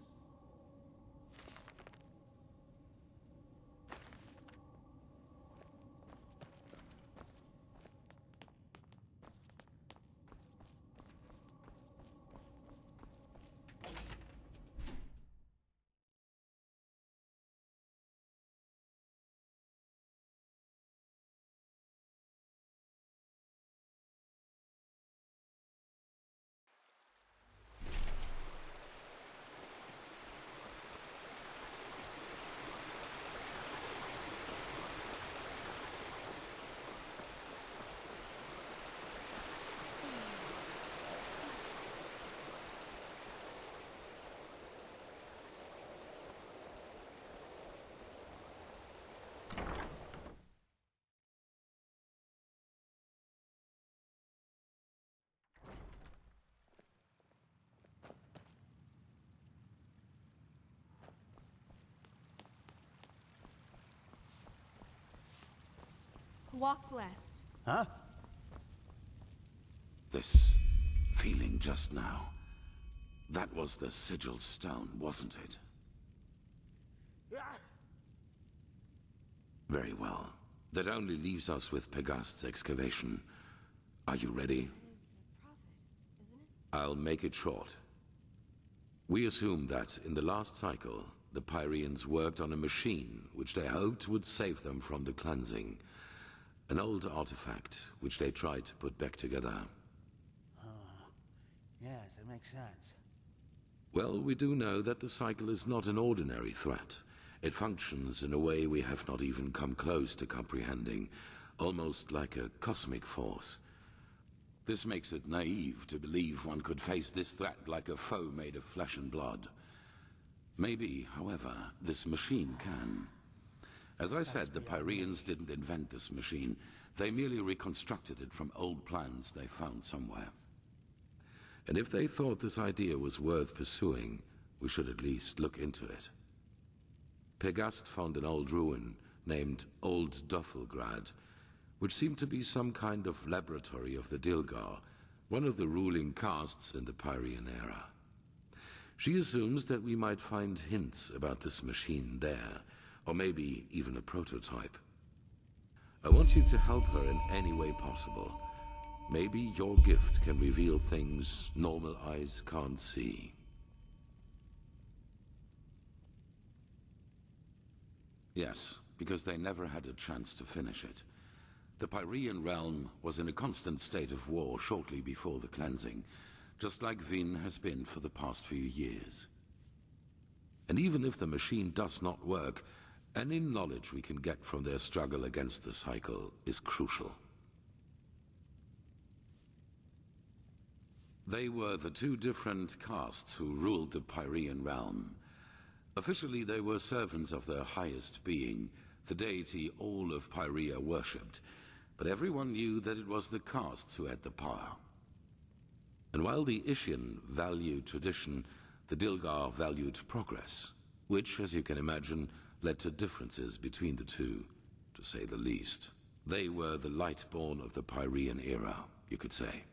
Walk blessed. Huh? This feeling just now. That was the sigil stone, wasn't it? Very well. That only leaves us with Pegast's excavation. Are you ready? I'll make it short. We assume that in the last cycle, the Pyreans worked on a machine which they hoped would save them from the cleansing. An old artifact which they tried to put back together. Yes, it makes sense. Well, we do know that the cycle is not an ordinary threat. It functions in a way we have not even come close to comprehending, almost like a cosmic force. This makes it naive to believe one could face this threat like a foe made of flesh and blood. Maybe, however, this machine can. As I said, the Pyreans didn't invent this machine. They merely reconstructed it from old plans they found somewhere. And if they thought this idea was worth pursuing, we should at least look into it. Pegast found an old ruin named Old Dothelgrad, which seemed to be some kind of laboratory of the Dilgar, one of the ruling castes in the Pyrean era. She assumes that we might find hints about this machine there, or maybe even a prototype. I want you to help her in any way possible. Maybe your gift can reveal things normal eyes can't see. Yes, because they never had a chance to finish it. The Pyrean realm was in a constant state of war shortly before the cleansing, just like Vin has been for the past few years. And even if the machine does not work, any knowledge we can get from their struggle against the cycle is crucial. They were the two different castes who ruled the Pyrean realm. Officially, they were servants of their highest being, the deity all of Pyrea worshipped, but everyone knew that it was the castes who had the power. And while the Ishian valued tradition, the Dilgar valued progress, which, as you can imagine, led to differences between the two, to say the least. They were the Lightborn of the Pyrean era, you could say.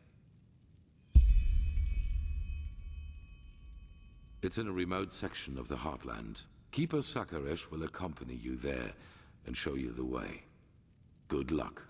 It's in a remote section of the Heartland. Keeper Sakaresh will accompany you there and show you the way. Good luck.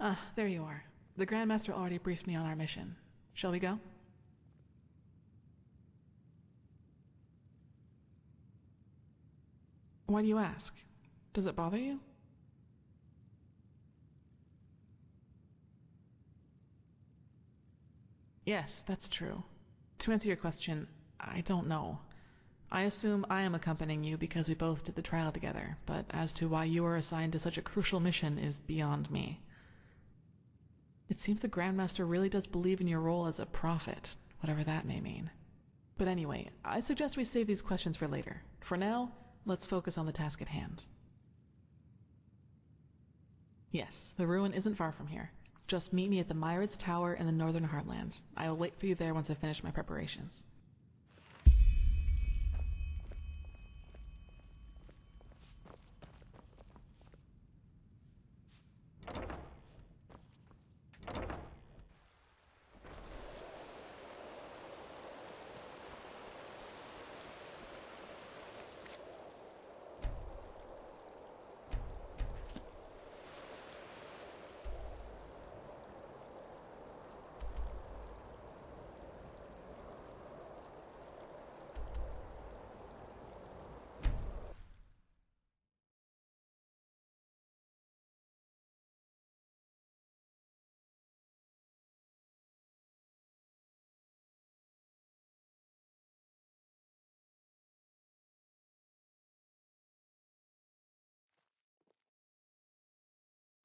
Ah, there you are. The Grandmaster already briefed me on our mission. Shall we go? Why do you ask? Does it bother you? Yes, that's true. To answer your question, I don't know. I assume I am accompanying you because we both did the trial together, but as to why you were assigned to such a crucial mission is beyond me. It seems the Grandmaster really does believe in your role as a prophet, whatever that may mean. But anyway, I suggest we save these questions for later. For now, let's focus on the task at hand. Yes, the ruin isn't far from here. Just meet me at the Myrids Tower in the Northern Heartland. I will wait for you there once I finish my preparations.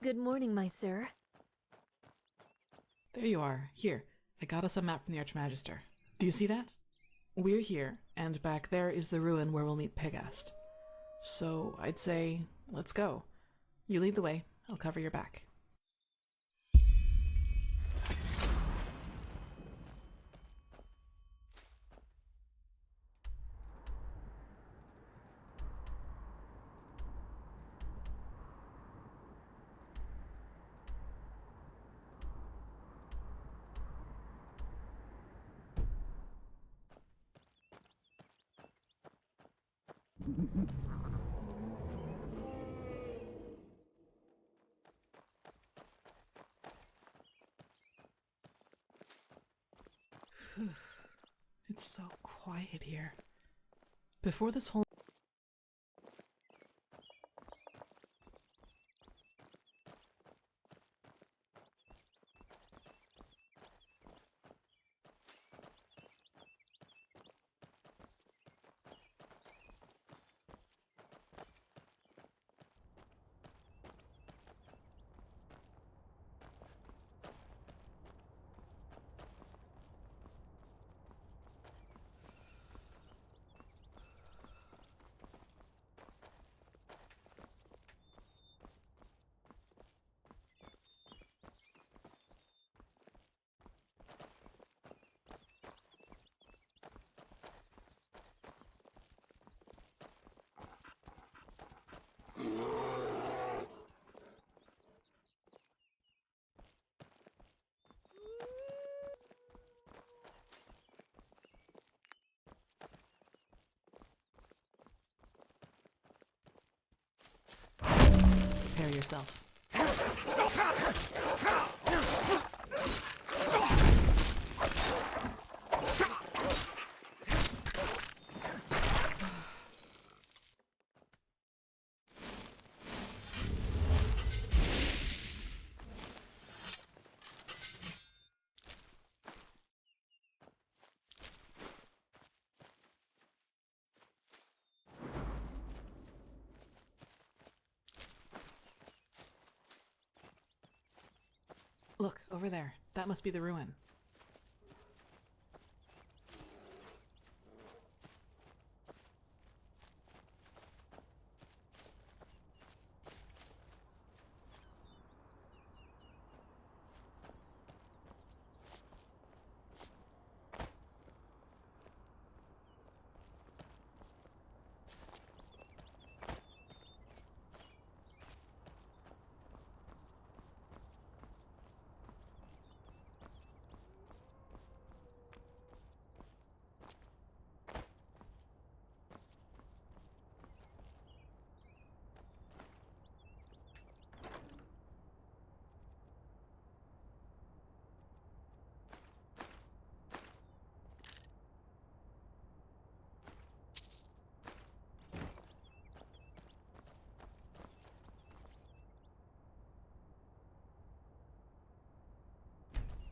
Good morning, my sir. There you are. Here, I got us a map from the Archmagister. Do you see that? We're here, and back there is the ruin where we'll meet Pegast. So I'd say, let's go. You lead the way. I'll cover your back. It's so quiet here. Before this whole... Prepare yourself. Look, over there. That must be the ruin.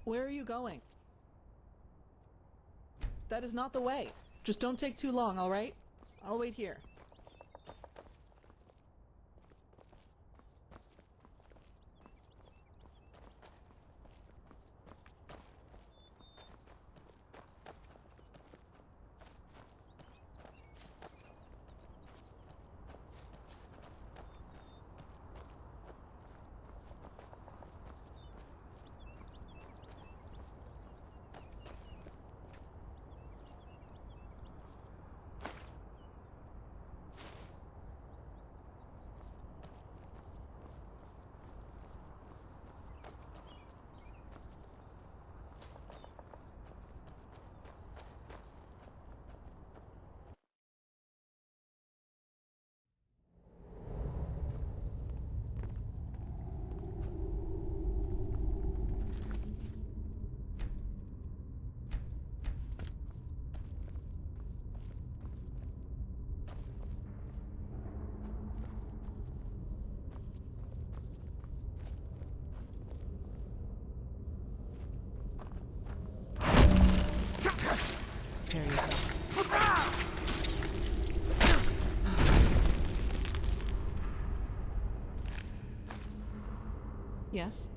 Where are you going? That is not the way. Just don't take too long, all right? I'll wait here. Yes?